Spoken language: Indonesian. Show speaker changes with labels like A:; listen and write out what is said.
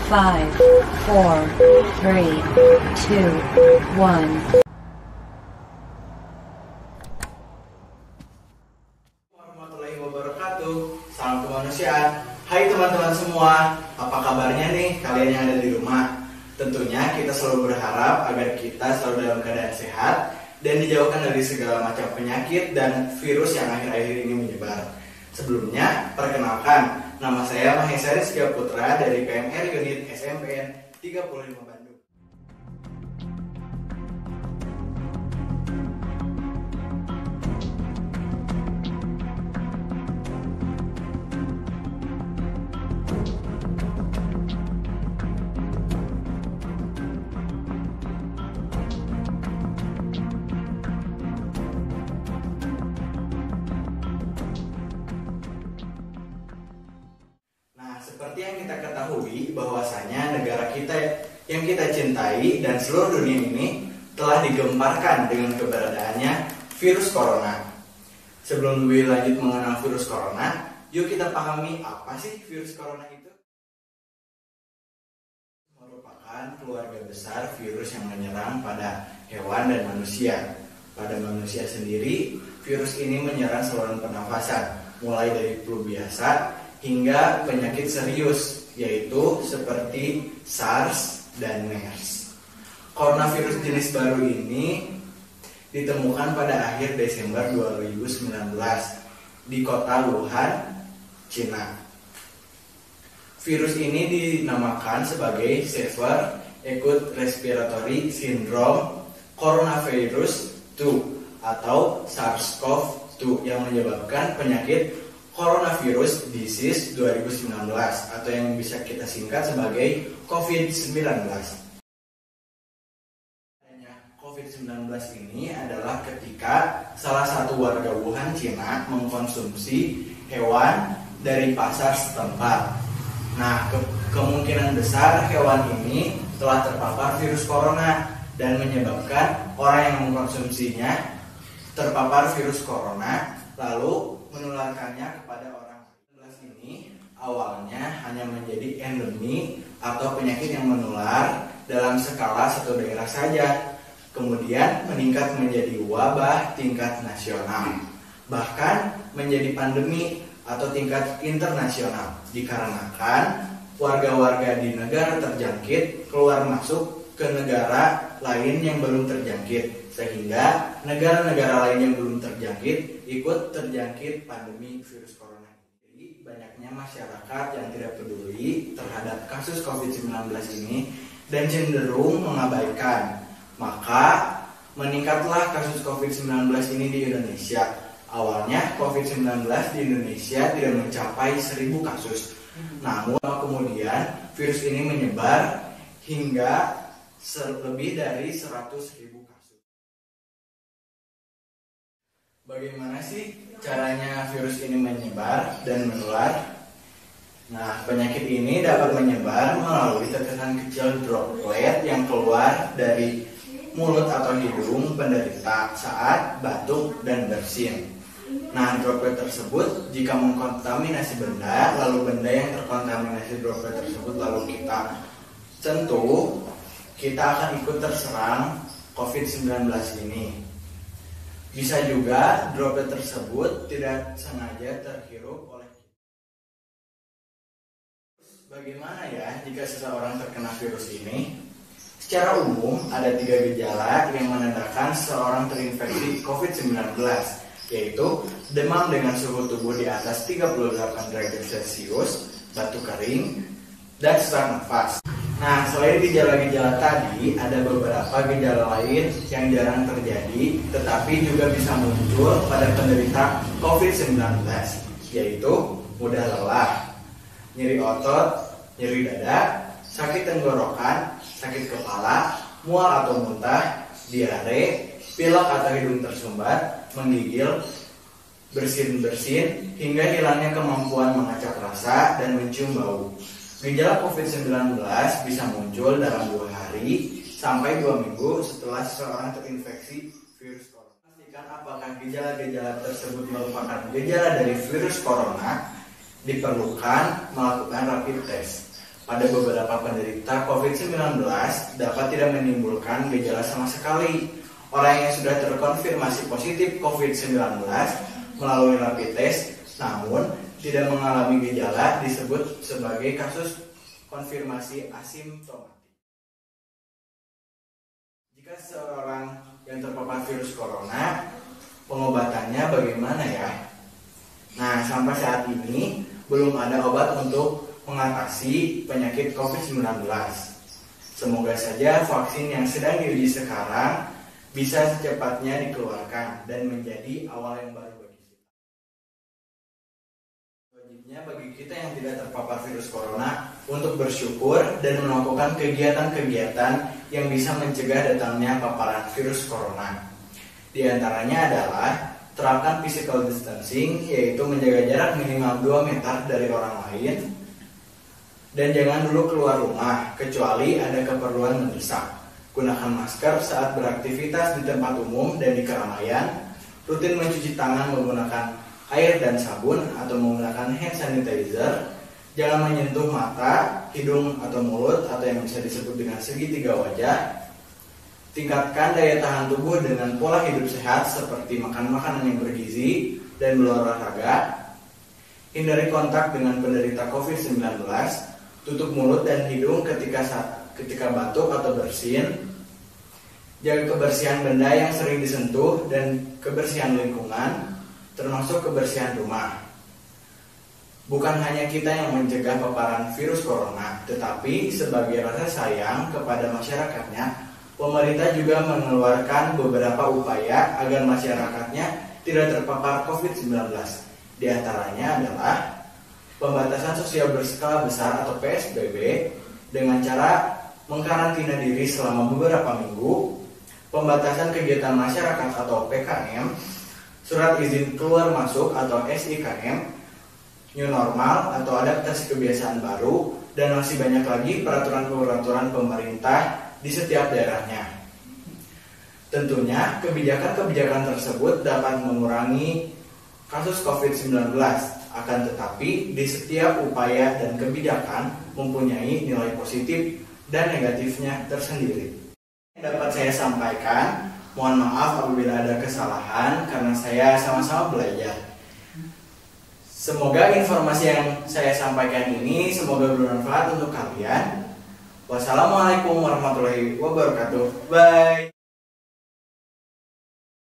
A: 5, 4, 3, 2, 1.
B: Warahmatullahi wabarakatuh. Salam kemanusiaan. Hai teman-teman semua, apa kabarnya nih kalian yang ada di rumah? Tentunya kita selalu berharap agar kita selalu dalam keadaan sehat dan dijauhkan dari segala macam penyakit dan virus yang akhir-akhir ini menyebar. Sebelumnya, perkenalkan, nama saya Mahesa Rizky Putra dari PMR Unit SMPN 35 Bandung. Seperti yang kita ketahui bahwasanya negara kita yang kita cintai dan seluruh dunia ini telah digemparkan dengan keberadaannya virus corona. Sebelum lebih lanjut mengenal virus corona, yuk kita pahami apa sih virus corona itu. Merupakan keluarga besar virus yang menyerang pada hewan dan manusia. Pada manusia sendiri, virus ini menyerang saluran pernafasan, mulai dari flu biasa hingga penyakit serius, yaitu seperti SARS dan MERS. Coronavirus jenis baru ini ditemukan pada akhir Desember 2019 di kota Wuhan, Cina. Virus ini dinamakan sebagai Severe Acute Respiratory Syndrome Coronavirus 2 atau SARS-CoV-2 yang menyebabkan penyakit Coronavirus Disease 2019 atau yang bisa kita singkat sebagai COVID-19. COVID-19 ini adalah ketika salah satu warga Wuhan, Cina mengkonsumsi hewan dari pasar setempat. Nah, kemungkinan besar hewan ini telah terpapar virus corona dan menyebabkan orang yang mengkonsumsinya terpapar virus corona lalu menularkannya kepada orang lain. Ini awalnya hanya menjadi endemi atau penyakit yang menular dalam skala satu daerah saja, kemudian meningkat menjadi wabah tingkat nasional, bahkan menjadi pandemi atau tingkat internasional dikarenakan warga-warga di negara terjangkit keluar masuk ke negara lain yang belum terjangkit, sehingga negara-negara lain yang belum terjangkit ikut terjangkit pandemi virus corona. Jadi banyaknya masyarakat yang tidak peduli terhadap kasus COVID-19 ini dan cenderung mengabaikan. Maka meningkatlah kasus COVID-19 ini di Indonesia. Awalnya COVID-19 di Indonesia tidak mencapai 1.000 kasus. Namun kemudian virus ini menyebar hingga lebih dari 100.000 kasus. Bagaimana sih caranya virus ini menyebar dan menular? Nah, penyakit ini dapat menyebar melalui tetesan kecil droplet yang keluar dari mulut atau hidung penderita saat batuk dan bersin. Nah, droplet tersebut jika mengkontaminasi benda, lalu benda yang terkontaminasi droplet tersebut lalu kita sentuh, kita akan ikut terserang COVID-19 ini. Bisa juga droplet tersebut tidak sengaja terhirup oleh kita. Bagaimana ya jika seseorang terkena virus ini? Secara umum ada 3 gejala yang menandakan seseorang terinfeksi COVID-19, yaitu demam dengan suhu tubuh di atas 38 derajat Celcius, batuk kering, dan sesak nafas. Nah, selain gejala-gejala tadi, ada beberapa gejala lain yang jarang terjadi, tetapi juga bisa muncul pada penderita COVID-19, yaitu mudah lelah, nyeri otot, nyeri dada, sakit tenggorokan, sakit kepala, mual atau muntah, diare, pilek atau hidung tersumbat, menggigil, bersin-bersin, hingga hilangnya kemampuan mengacak rasa dan mencium bau. Gejala COVID-19 bisa muncul dalam 2 hari sampai 2 minggu setelah seseorang terinfeksi virus corona. Pastikan apakah gejala-gejala tersebut merupakan gejala dari virus corona, diperlukan melakukan rapid test. pada beberapa penderita COVID-19 dapat tidak menimbulkan gejala sama sekali. Orang yang sudah terkonfirmasi positif COVID-19 melalui rapid test, namun tidak mengalami gejala disebut sebagai kasus konfirmasi asimptomatik. Jika seorang yang terpapar virus corona, pengobatannya bagaimana ya? Nah, sampai saat ini belum ada obat untuk mengatasi penyakit COVID-19. Semoga saja vaksin yang sedang diuji sekarang bisa secepatnya dikeluarkan dan menjadi awal yang baru bagi kita. Wajibnya bagi kita yang tidak terpapar virus corona untuk bersyukur dan melakukan kegiatan-kegiatan yang bisa mencegah datangnya paparan virus corona. Di antaranya adalah terapkan physical distancing, yaitu menjaga jarak minimal 2 meter dari orang lain, dan jangan dulu keluar rumah kecuali ada keperluan mendesak. Gunakan masker saat beraktivitas di tempat umum dan di keramaian. Rutin mencuci tangan menggunakan air dan sabun atau menggunakan hand sanitizer. Jangan menyentuh mata, hidung atau mulut atau yang bisa disebut dengan segitiga wajah. Tingkatkan daya tahan tubuh dengan pola hidup sehat seperti makan makanan yang bergizi dan berolahraga. Hindari kontak dengan penderita COVID-19. Tutup mulut dan hidung ketika batuk atau bersin. Jaga kebersihan benda yang sering disentuh dan kebersihan lingkungan, termasuk kebersihan rumah. Bukan hanya kita yang mencegah paparan virus corona, tetapi sebagai rasa sayang kepada masyarakatnya, pemerintah juga mengeluarkan beberapa upaya agar masyarakatnya tidak terpapar COVID-19. Di antaranya adalah pembatasan sosial berskala besar atau PSBB dengan cara mengkarantina diri selama beberapa minggu, pembatasan kegiatan masyarakat atau PKM, surat izin keluar masuk atau SIKM, new normal atau adaptasi kebiasaan baru, dan masih banyak lagi peraturan-peraturan pemerintah di setiap daerahnya. Tentunya kebijakan-kebijakan tersebut dapat mengurangi kasus COVID-19, akan tetapi di setiap upaya dan kebijakan mempunyai nilai positif dan negatifnya tersendiri. Dapat saya sampaikan, mohon maaf apabila ada kesalahan karena saya sama-sama belajar. Semoga informasi yang saya sampaikan ini semoga bermanfaat untuk kalian. Wassalamualaikum warahmatullahi wabarakatuh. Bye.